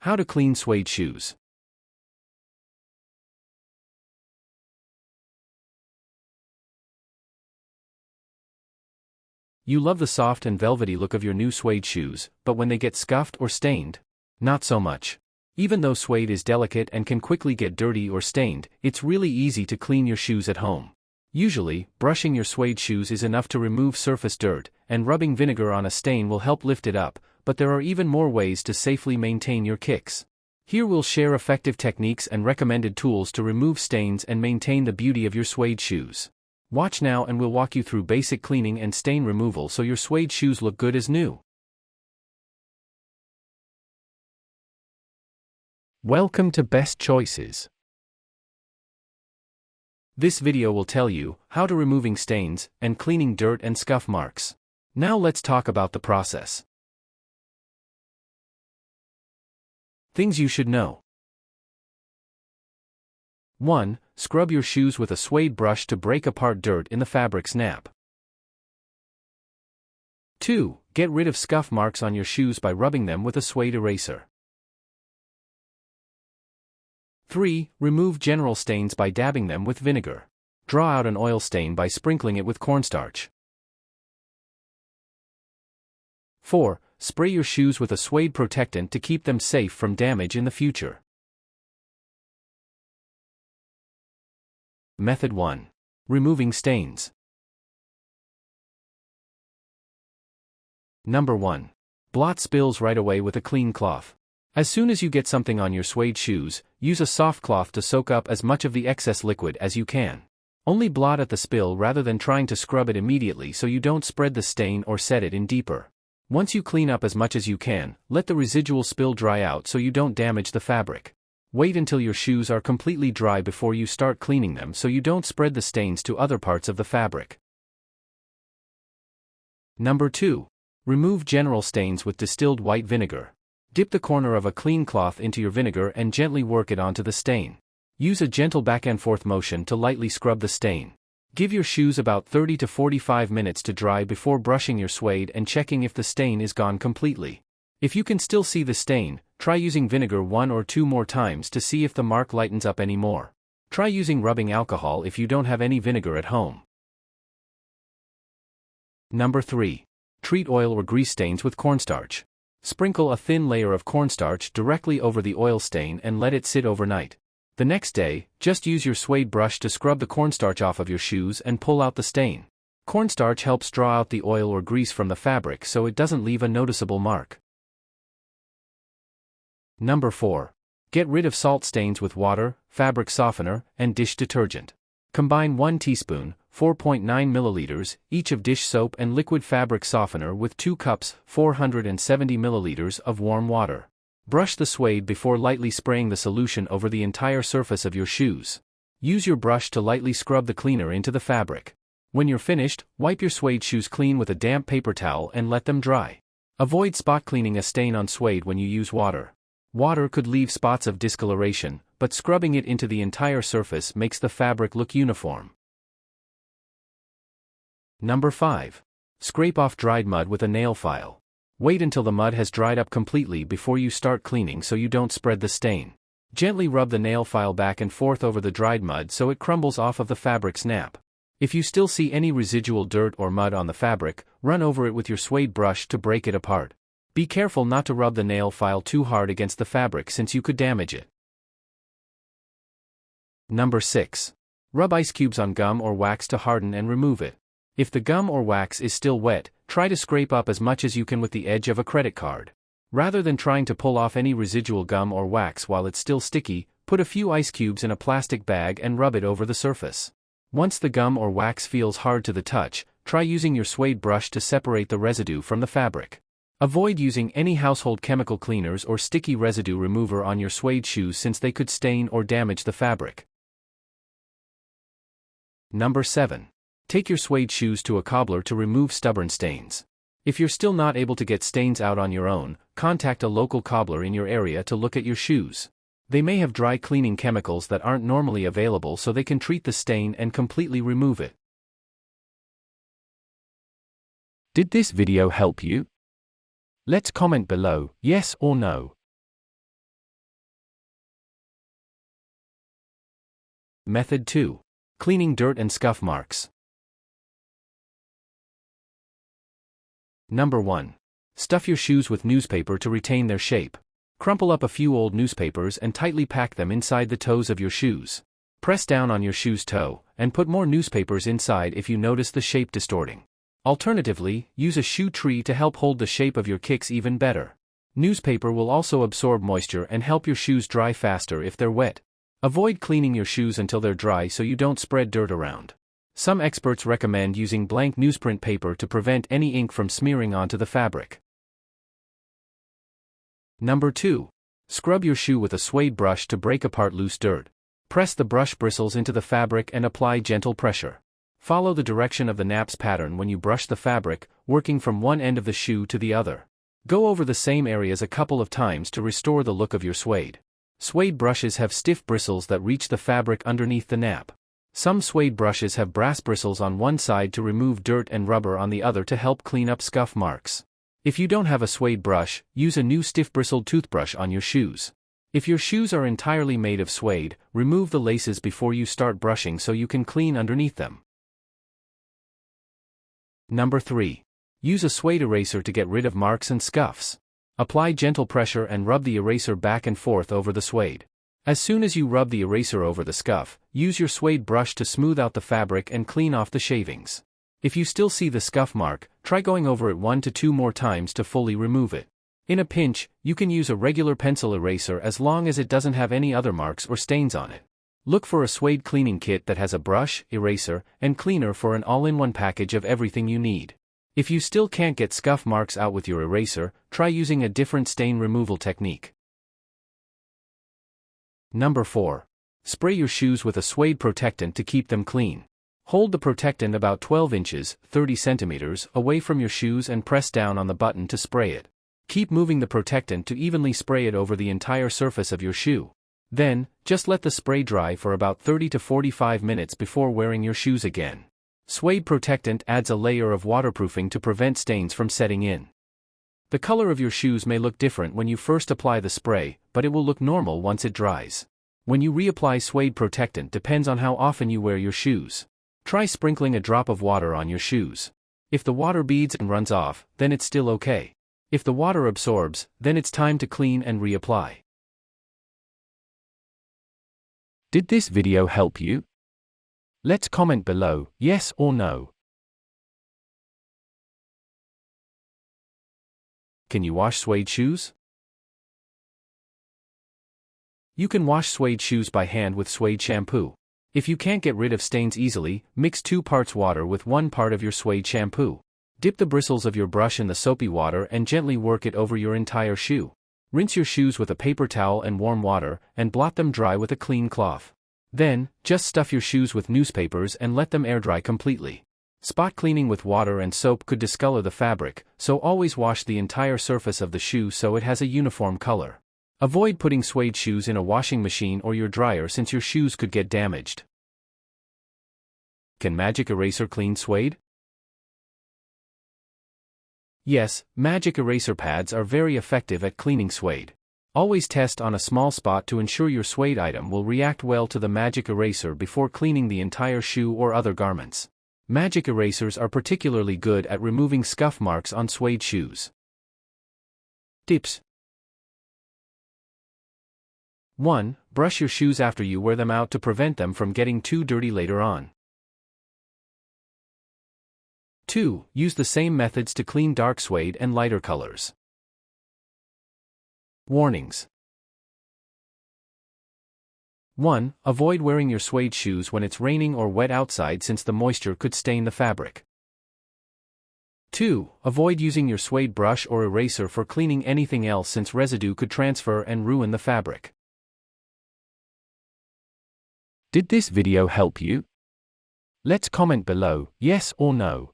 How to clean suede shoes. You love the soft and velvety look of your new suede shoes, but when they get scuffed or stained? Not so much. Even though suede is delicate and can quickly get dirty or stained, it's really easy to clean your shoes at home. Usually, brushing your suede shoes is enough to remove surface dirt, and rubbing vinegar on a stain will help lift it up, but there are even more ways to safely maintain your kicks. Here we'll share effective techniques and recommended tools to remove stains and maintain the beauty of your suede shoes. Watch now and we'll walk you through basic cleaning and stain removal so your suede shoes look good as new. Welcome to Best Choices. This video will tell you how to removing stains and cleaning dirt and scuff marks. Now let's talk about the process. Things you should know. 1. Scrub your shoes with a suede brush to break apart dirt in the fabric snap. 2. Get rid of scuff marks on your shoes by rubbing them with a suede eraser. 3. Remove general stains by dabbing them with vinegar. Draw out an oil stain by sprinkling it with cornstarch. 4. Spray your shoes with a suede protectant to keep them safe from damage in the future. Method 1. Removing stains. Number 1. Blot spills right away with a clean cloth. As soon as you get something on your suede shoes, use a soft cloth to soak up as much of the excess liquid as you can. Only blot at the spill rather than trying to scrub it immediately so you don't spread the stain or set it in deeper. Once you clean up as much as you can, let the residual spill dry out so you don't damage the fabric. Wait until your shoes are completely dry before you start cleaning them so you don't spread the stains to other parts of the fabric. Number 2. Remove general stains with distilled white vinegar. Dip the corner of a clean cloth into your vinegar and gently work it onto the stain. Use a gentle back and forth motion to lightly scrub the stain. Give your shoes about 30 to 45 minutes to dry before brushing your suede and checking if the stain is gone completely. If you can still see the stain, try using vinegar 1 or 2 more times to see if the mark lightens up any more. Try using rubbing alcohol if you don't have any vinegar at home. Number 3. Treat oil or grease stains with cornstarch. Sprinkle a thin layer of cornstarch directly over the oil stain and let it sit overnight. The next day, just use your suede brush to scrub the cornstarch off of your shoes and pull out the stain. Cornstarch helps draw out the oil or grease from the fabric so it doesn't leave a noticeable mark. Number 4. Get rid of salt stains with water, fabric softener, and dish detergent. Combine 1 teaspoon, 4.9 milliliters, each of dish soap and liquid fabric softener with 2 cups, 470 milliliters of warm water. Brush the suede before lightly spraying the solution over the entire surface of your shoes. Use your brush to lightly scrub the cleaner into the fabric. When you're finished, wipe your suede shoes clean with a damp paper towel and let them dry. Avoid spot cleaning a stain on suede when you use water. Water could leave spots of discoloration, but scrubbing it into the entire surface makes the fabric look uniform. Number 5. Scrape off dried mud with a nail file. Wait until the mud has dried up completely before you start cleaning so you don't spread the stain. Gently rub the nail file back and forth over the dried mud so it crumbles off of the fabric snap. If you still see any residual dirt or mud on the fabric, run over it with your suede brush to break it apart. Be careful not to rub the nail file too hard against the fabric since you could damage it. Number 6. Rub ice cubes on gum or wax to harden and remove it. If the gum or wax is still wet, try to scrape up as much as you can with the edge of a credit card. Rather than trying to pull off any residual gum or wax while it's still sticky, put a few ice cubes in a plastic bag and rub it over the surface. Once the gum or wax feels hard to the touch, try using your suede brush to separate the residue from the fabric. Avoid using any household chemical cleaners or sticky residue remover on your suede shoes since they could stain or damage the fabric. Number 7. Take your suede shoes to a cobbler to remove stubborn stains. If you're still not able to get stains out on your own, contact a local cobbler in your area to look at your shoes. They may have dry cleaning chemicals that aren't normally available so they can treat the stain and completely remove it. Did this video help you? Let's comment below, yes or no. Method 2. Cleaning dirt and scuff marks. Number 1. Stuff your shoes with newspaper to retain their shape. Crumple up a few old newspapers and tightly pack them inside the toes of your shoes. Press down on your shoe's toe, and put more newspapers inside if you notice the shape distorting. Alternatively, use a shoe tree to help hold the shape of your kicks even better. Newspaper will also absorb moisture and help your shoes dry faster if they're wet. Avoid cleaning your shoes until they're dry so you don't spread dirt around. Some experts recommend using blank newsprint paper to prevent any ink from smearing onto the fabric. Number 2. Scrub your shoe with a suede brush to break apart loose dirt. Press the brush bristles into the fabric and apply gentle pressure. Follow the direction of the naps pattern when you brush the fabric, working from one end of the shoe to the other. Go over the same areas a couple of times to restore the look of your suede. Suede brushes have stiff bristles that reach the fabric underneath the nap. Some suede brushes have brass bristles on one side to remove dirt and rubber on the other to help clean up scuff marks. If you don't have a suede brush, use a new stiff-bristled toothbrush on your shoes. If your shoes are entirely made of suede, remove the laces before you start brushing so you can clean underneath them. Number 3. Use a suede eraser to get rid of marks and scuffs. Apply gentle pressure and rub the eraser back and forth over the suede. As soon as you rub the eraser over the scuff, use your suede brush to smooth out the fabric and clean off the shavings. If you still see the scuff mark, try going over it 1 to 2 more times to fully remove it. In a pinch, you can use a regular pencil eraser as long as it doesn't have any other marks or stains on it. Look for a suede cleaning kit that has a brush, eraser, and cleaner for an all-in-one package of everything you need. If you still can't get scuff marks out with your eraser, try using a different stain removal technique. Number 4. Spray your shoes with a suede protectant to keep them clean. Hold the protectant about 12 inches, 30 centimeters, away from your shoes and press down on the button to spray it. Keep moving the protectant to evenly spray it over the entire surface of your shoe. Then, just let the spray dry for about 30 to 45 minutes before wearing your shoes again. Suede protectant adds a layer of waterproofing to prevent stains from setting in. The color of your shoes may look different when you first apply the spray, but it will look normal once it dries. When you reapply suede protectant depends on how often you wear your shoes. Try sprinkling a drop of water on your shoes. If the water beads and runs off, then it's still okay. If the water absorbs, then it's time to clean and reapply. Did this video help you? Let's comment below, yes or no. Can you wash suede shoes? You can wash suede shoes by hand with suede shampoo. If you can't get rid of stains easily, mix 2 parts water with 1 part of your suede shampoo. Dip the bristles of your brush in the soapy water and gently work it over your entire shoe. Rinse your shoes with a paper towel and warm water, and blot them dry with a clean cloth. Then, just stuff your shoes with newspapers and let them air dry completely. Spot cleaning with water and soap could discolor the fabric, so always wash the entire surface of the shoe so it has a uniform color. Avoid putting suede shoes in a washing machine or your dryer since your shoes could get damaged. Can Magic Eraser clean suede? Yes, Magic Eraser pads are very effective at cleaning suede. Always test on a small spot to ensure your suede item will react well to the Magic Eraser before cleaning the entire shoe or other garments. Magic Erasers are particularly good at removing scuff marks on suede shoes. Tips: 1. Brush your shoes after you wear them out to prevent them from getting too dirty later on. 2. Use the same methods to clean dark suede and lighter colors. Warnings: 1. Avoid wearing your suede shoes when it's raining or wet outside since the moisture could stain the fabric. 2. Avoid using your suede brush or eraser for cleaning anything else since residue could transfer and ruin the fabric. Did this video help you? Let's comment below, yes or no.